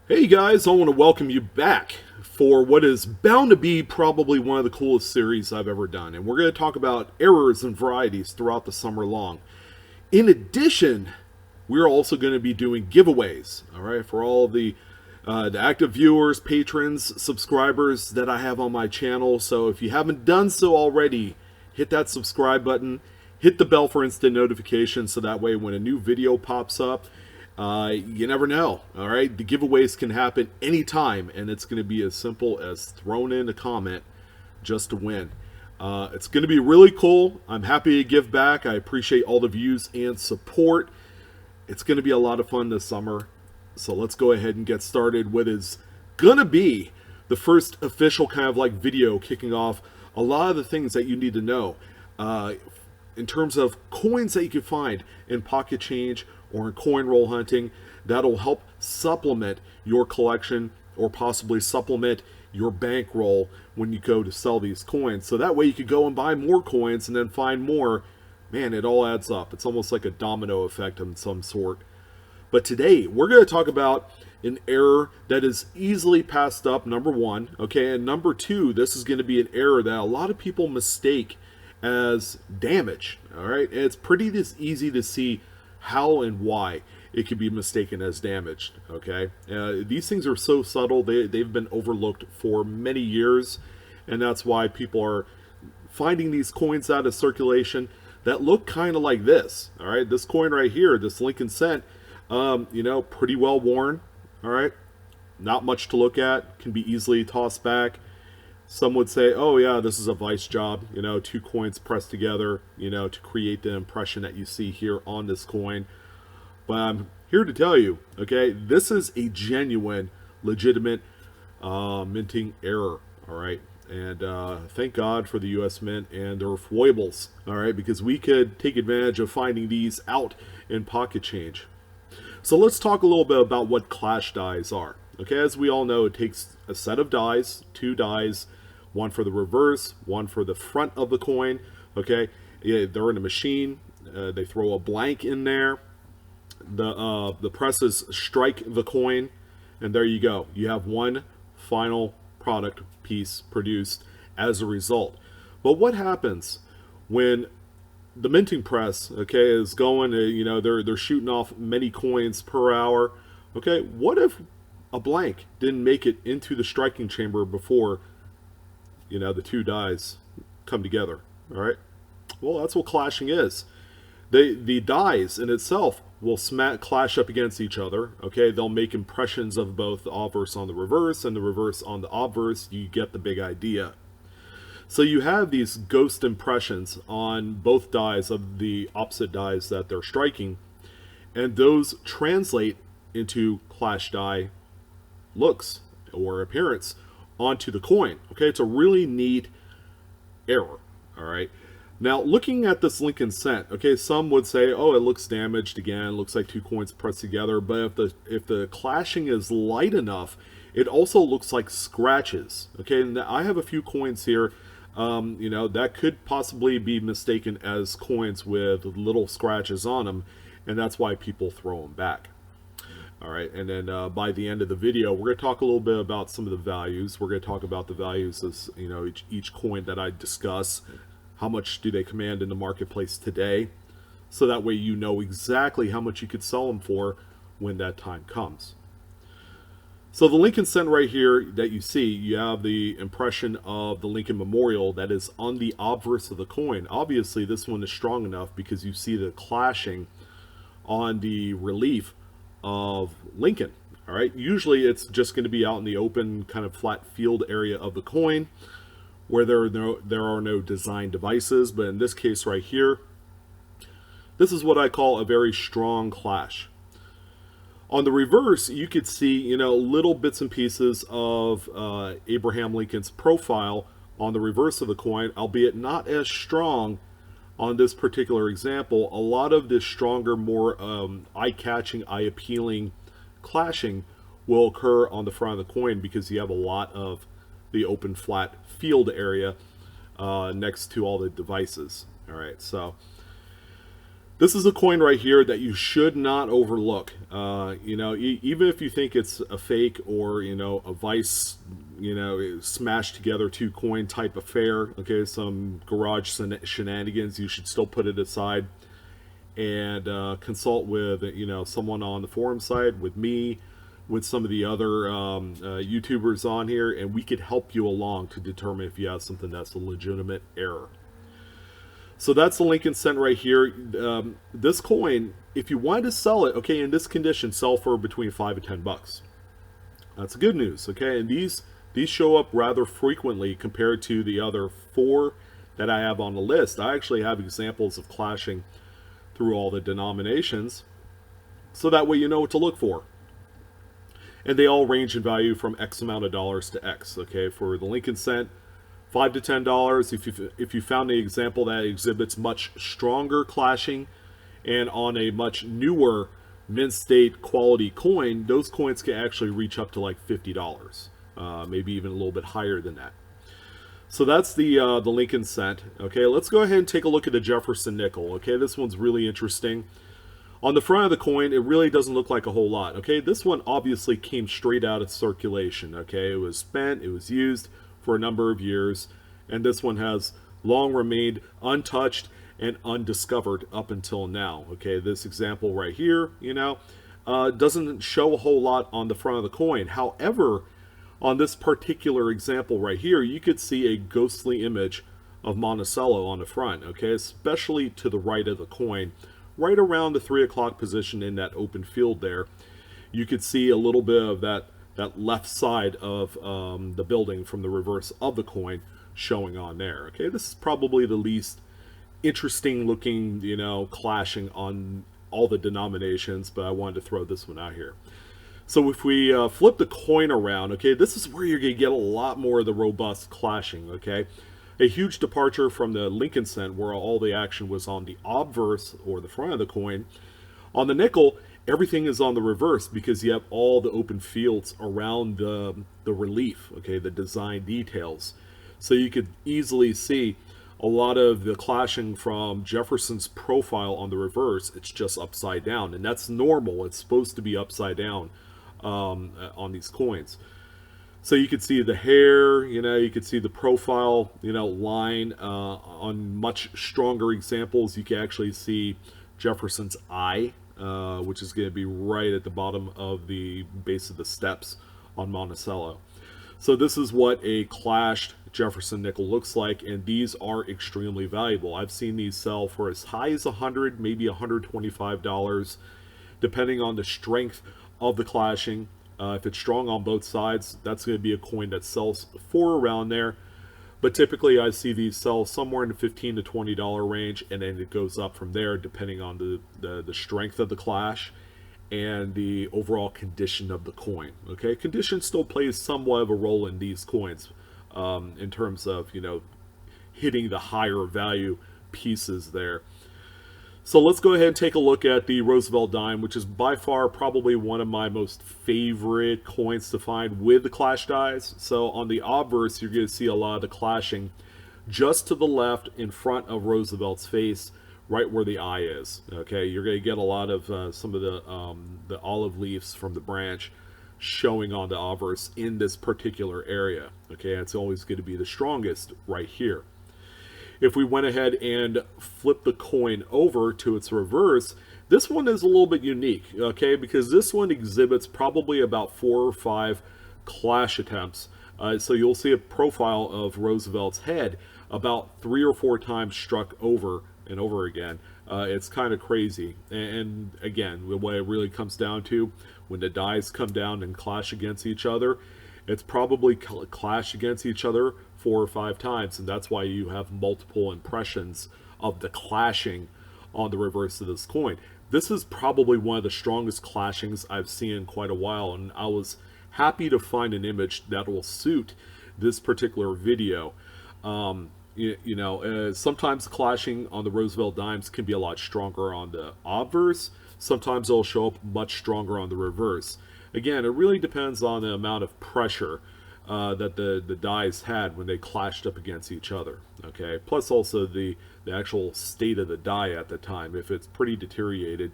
Hey guys, I want to welcome you back for what is bound to be probably one of the coolest series I've ever done. And we're going to talk about errors and varieties throughout the summer long. In addition, we're also going to be doing giveaways, all right, for all of the active viewers, patrons, subscribers that I have on my channel. So if you haven't done so already, hit that subscribe button, hit the bell for instant notifications so that way when a new video pops up, you never know. All right, the giveaways can happen anytime, and it's going to be as simple as throwing in a comment just to win. It's going to be really cool. I'm happy to give back. I appreciate all the views and support. It's going to be a lot of fun this summer. So let's go ahead and get started. What is going to be the first official kind of like video kicking off a lot of the things that you need to know in terms of coins that you can find in pocket change or in coin roll hunting that'll help supplement your collection or possibly supplement your bankroll when you go to sell these coins. So that way you could go and buy more coins and then find more. Man, it all adds up. It's almost like a domino effect of some sort. But today we're going to talk about an error that is easily passed up, number one. Okay, and number two, this is going to be an error that a lot of people mistake as damage. All right, and it's pretty easy to see how and why it could be mistaken as damaged. Okay, these things are so subtle, they've been overlooked for many years, and that's why people are finding these coins out of circulation that look kind of like this. All right, this coin right here, this Lincoln cent, pretty well worn. All right, not much to look at, can be easily tossed back. Some would say, oh yeah, this is a vice job, two coins pressed together, to create the impression that you see here on this coin. But I'm here to tell you, okay, this is a genuine, legitimate minting error, all right? And thank God for the U.S. Mint and their foibles, all right, because we could take advantage of finding these out in pocket change. So let's talk a little bit about what clash dies are. Okay, as we all know, it takes a set of dies, two dies, one for the reverse, one for the front of the coin. Okay, yeah, they're in a machine. They throw a blank in there. The presses strike the coin, and there you go. You have one final product piece produced as a result. But what happens when the minting press, okay, is going? They're shooting off many coins per hour. Okay, what if a blank didn't make it into the striking chamber before the two dies come together? All right, well, that's what clashing is. The dies in itself will clash up against each other. Okay, they'll make impressions of both the obverse on the reverse and the reverse on the obverse. You get the big idea. So you have these ghost impressions on both dies of the opposite dies that they're striking, and those translate into clash die looks or appearance onto the coin. Okay, it's a really neat error. All right, now looking at this Lincoln cent, okay, some would say, oh, it looks damaged again, looks like two coins pressed together. But if the clashing is light enough, it also looks like scratches. Okay, and I have a few coins here that could possibly be mistaken as coins with little scratches on them, and that's why people throw them back. All right, and then by the end of the video, we're going to talk a little bit about some of the values. We're going to talk about the values of each coin that I discuss. How much do they command in the marketplace today? So that way you know exactly how much you could sell them for when that time comes. So the Lincoln cent right here that you see, you have the impression of the Lincoln Memorial that is on the obverse of the coin. Obviously, this one is strong enough because you see the clashing on the relief of Lincoln. All right, usually it's just going to be out in the open kind of flat field area of the coin where there are no design devices. But in this case right here, this is what I call a very strong clash. On the reverse, you could see, little bits and pieces of Abraham Lincoln's profile on the reverse of the coin, albeit not as strong on this particular example. A lot of this stronger, more eye-catching, eye-appealing clashing will occur on the front of the coin because you have a lot of the open flat field area next to all the devices. All right, so This is a coin right here that you should not overlook. Even if you think it's a fake or a vice, smashed together two coin type affair. Okay, some garage shenanigans. You should still put it aside and consult with someone on the forum side, with me, with some of the other YouTubers on here, and we could help you along to determine if you have something that's a legitimate error. So that's the Lincoln cent right here. This coin, if you wanted to sell it, okay, in this condition, sell for between $5 and $10. That's good news, okay. And these show up rather frequently compared to the other four that I have on the list. I actually have examples of clashing through all the denominations, so that way you know what to look for. And they all range in value from X amount of dollars to X. Okay, for the Lincoln cent, $5 to $10. If you found an example that exhibits much stronger clashing and on a much newer mint state quality coin, those coins can actually reach up to like $50, maybe even a little bit higher than that. So that's the Lincoln cent. Okay, let's go ahead and take a look at the Jefferson Nickel. Okay, this one's really interesting. On the front of the coin, it really doesn't look like a whole lot. Okay, this one obviously came straight out of circulation. Okay, it was spent, it was used for a number of years, and this one has long remained untouched and undiscovered up until now. Okay, this example right here, doesn't show a whole lot on the front of the coin. However, on this particular example right here, you could see a ghostly image of Monticello on the front, okay, especially to the right of the coin, right around the 3 o'clock position in that open field there. You could see a little bit of that left side of the building from the reverse of the coin showing on there. Okay, this is probably the least interesting looking, clashing on all the denominations, but I wanted to throw this one out here. So if we flip the coin around, okay, this is where you're going to get a lot more of the robust clashing, okay? A huge departure from the Lincoln cent, where all the action was on the obverse, or the front of the coin. On the nickel, everything is on the reverse because you have all the open fields around the relief, okay, the design details. So you could easily see a lot of the clashing from Jefferson's profile on the reverse. It's just upside down, and that's normal. It's supposed to be upside down on these coins. So you could see the hair, you could see the profile, line. On much stronger examples, you can actually see Jefferson's eye, which is going to be right at the bottom of the base of the steps on Monticello. So this is what a clashed Jefferson nickel looks like, and these are extremely valuable. I've seen these sell for as high as $100, maybe $125, depending on the strength of the clashing. If it's strong on both sides, that's going to be a coin that sells for around there. But typically I see these sell somewhere in the $15 to $20 range, and then it goes up from there depending on the strength of the clash and the overall condition of the coin. Okay, condition still plays somewhat of a role in these coins, in terms of hitting the higher value pieces there. So let's go ahead and take a look at the Roosevelt Dime, which is by far probably one of my most favorite coins to find with the clash dies. So on the obverse, you're going to see a lot of the clashing just to the left in front of Roosevelt's face, right where the eye is. Okay, you're going to get a lot of some of the olive leaves from the branch showing on the obverse in this particular area. Okay, it's always going to be the strongest right here. If we went ahead and flipped the coin over to its reverse, this one is a little bit unique, okay, because this one exhibits probably about 4 or 5 clash attempts. So you'll see a profile of Roosevelt's head about 3 or 4 times struck over and over again. It's kind of crazy. And again, what it really comes down to, when the dies come down and clash against each other, it's probably clash against each other 4 or 5 times, and that's why you have multiple impressions of the clashing on the reverse of this coin. This is probably one of the strongest clashings I've seen in quite a while, and I was happy to find an image that will suit this particular video. Sometimes clashing on the Roosevelt dimes can be a lot stronger on the obverse. Sometimes it'll show up much stronger on the reverse. Again, it really depends on the amount of pressure that the dies had when they clashed up against each other. Okay, plus also the actual state of the die at the time. If it's pretty deteriorated,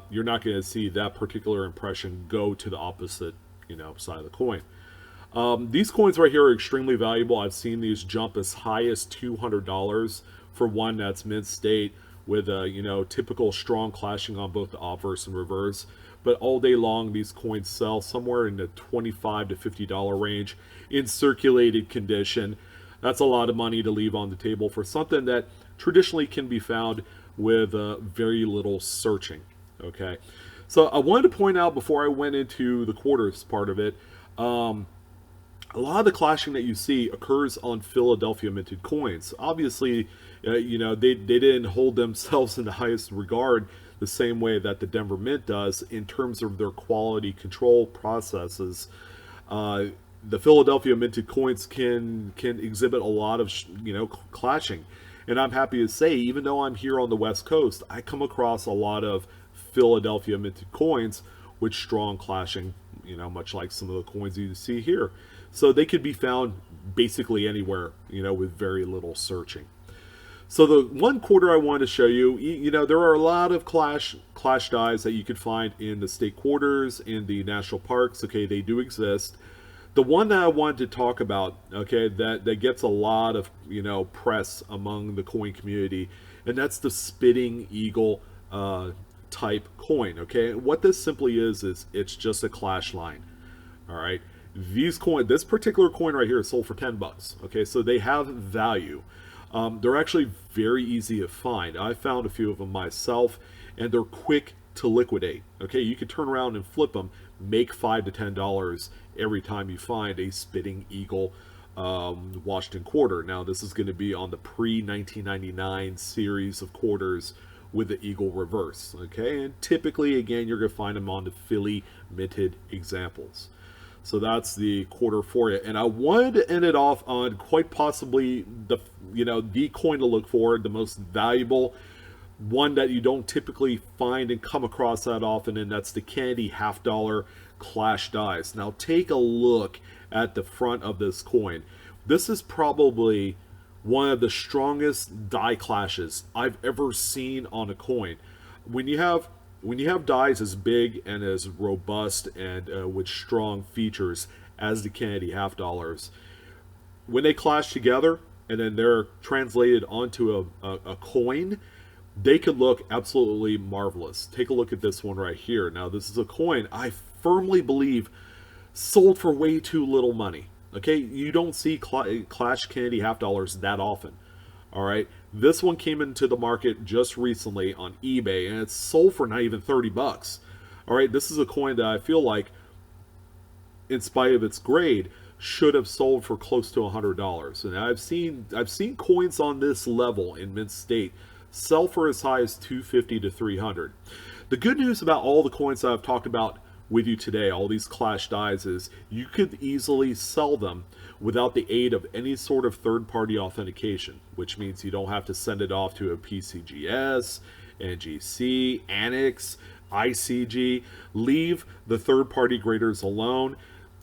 you're not going to see that particular impression go to the opposite, side of the coin. These coins right here are extremely valuable. I've seen these jump as high as $200 for one that's mint state with a typical strong clashing on both the obverse and reverse. But all day long, these coins sell somewhere in the $25 to $50 range in circulated condition. That's a lot of money to leave on the table for something that traditionally can be found with very little searching. Okay, so I wanted to point out before I went into the quarters part of it. A lot of the clashing that you see occurs on Philadelphia minted coins. Obviously, they didn't hold themselves in the highest regard the same way that the Denver Mint does in terms of their quality control processes. The Philadelphia minted coins can exhibit a lot of clashing, and I'm happy to say, even though I'm here on the West Coast, I come across a lot of Philadelphia minted coins with strong clashing. Much like some of the coins you see here. So they could be found basically anywhere, with very little searching. So the one quarter I wanted to show you, there are a lot of clash dies that you could find in the state quarters, in the national parks. Okay, they do exist. The one that I wanted to talk about, okay, that gets a lot of, press among the coin community, and that's the Spitting Eagle type coin. Okay, what this simply is it's just a clash line. All right, this particular coin right here is sold for $10. Okay, so they have value. They're actually very easy to find. I found a few of them myself, and they're quick to liquidate. Okay, you can turn around and flip them, make $5 to $10 every time you find a Spitting Eagle Washington quarter. Now this is going to be on the pre-1999 series of quarters with the Eagle reverse. Okay, and typically again you're going to find them on the Philly minted examples. So that's the quarter for you. And I wanted to end it off on quite possibly the coin to look for, the most valuable one that you don't typically find and come across that often, and that's the Kennedy $half clash dies. Now take a look at the front of this coin. This is probably one of the strongest die clashes I've ever seen on a coin. When you have dies as big and as robust and with strong features as the Kennedy $half, when they clash together and then they're translated onto a coin, they could look absolutely marvelous. Take a look at this one right here. Now this is a coin I firmly believe sold for way too little money. Okay, you don't see Clash Kennedy $half that often. All right, this one came into the market just recently on eBay, and it's sold for not even $30. All right, this is a coin that I feel like, in spite of its grade, should have sold for close to $100. And I've seen coins on this level in mint state sell for as high as $250 to $300. The good news about all the coins that I've talked about with you today, all these clash dies, is you could easily sell them without the aid of any sort of third-party authentication, which means you don't have to send it off to a PCGS, NGC, Annex, ICG. Leave the third-party graders alone.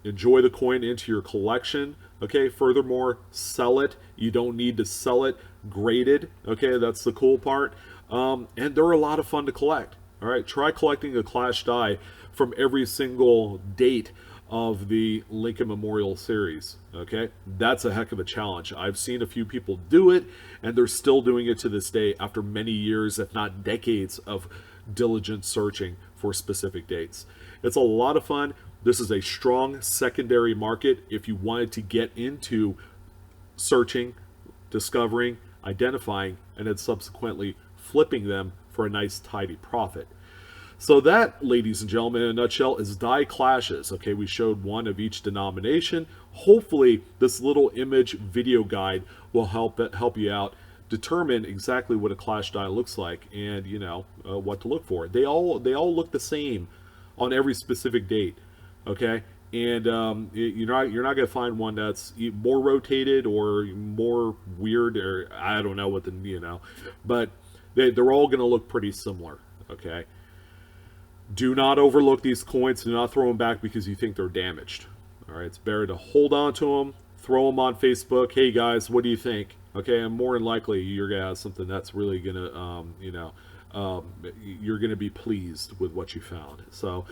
Enjoy the coin into your collection. Okay, furthermore, sell it. You don't need to sell it graded. Okay, that's the cool part. And they're a lot of fun to collect. All right, try collecting a clash die from every single date of the Lincoln Memorial Series. Okay, that's a heck of a challenge. I've seen a few people do it, and they're still doing it to this day after many years, if not decades, of diligent searching for specific dates. It's a lot of fun. This is a strong secondary market if you wanted to get into searching, discovering, identifying, and then subsequently flipping them for a nice tidy profit. So that, ladies and gentlemen, in a nutshell, is die clashes. Okay, we showed one of each denomination. Hopefully, this little image video guide will help you out, determine exactly what a clash die looks like, and what to look for. They all look the same on every specific date. Okay, and you're not going to find one that's more rotated or more weird, or I don't know what but they're all going to look pretty similar. Okay. Do not overlook these coins. Do not throw them back because you think they're damaged. All right, it's better to hold on to them, throw them on Facebook. Hey guys, what do you think? Okay, and more than likely you're gonna have something that's really gonna, you're gonna be pleased with what you found. So,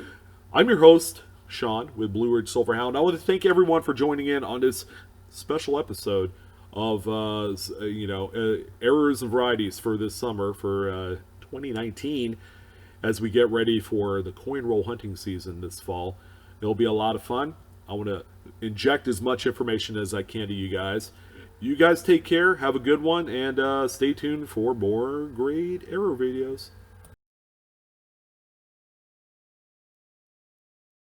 I'm your host Sean with Blue Ridge Silver Hound. I want to thank everyone for joining in on this special episode of errors and varieties for this summer for 2019 as we get ready for the coin roll hunting season this fall. It'll be a lot of fun. I want to inject as much information as I can to you guys. You guys take care, have a good one, and stay tuned for more great error videos.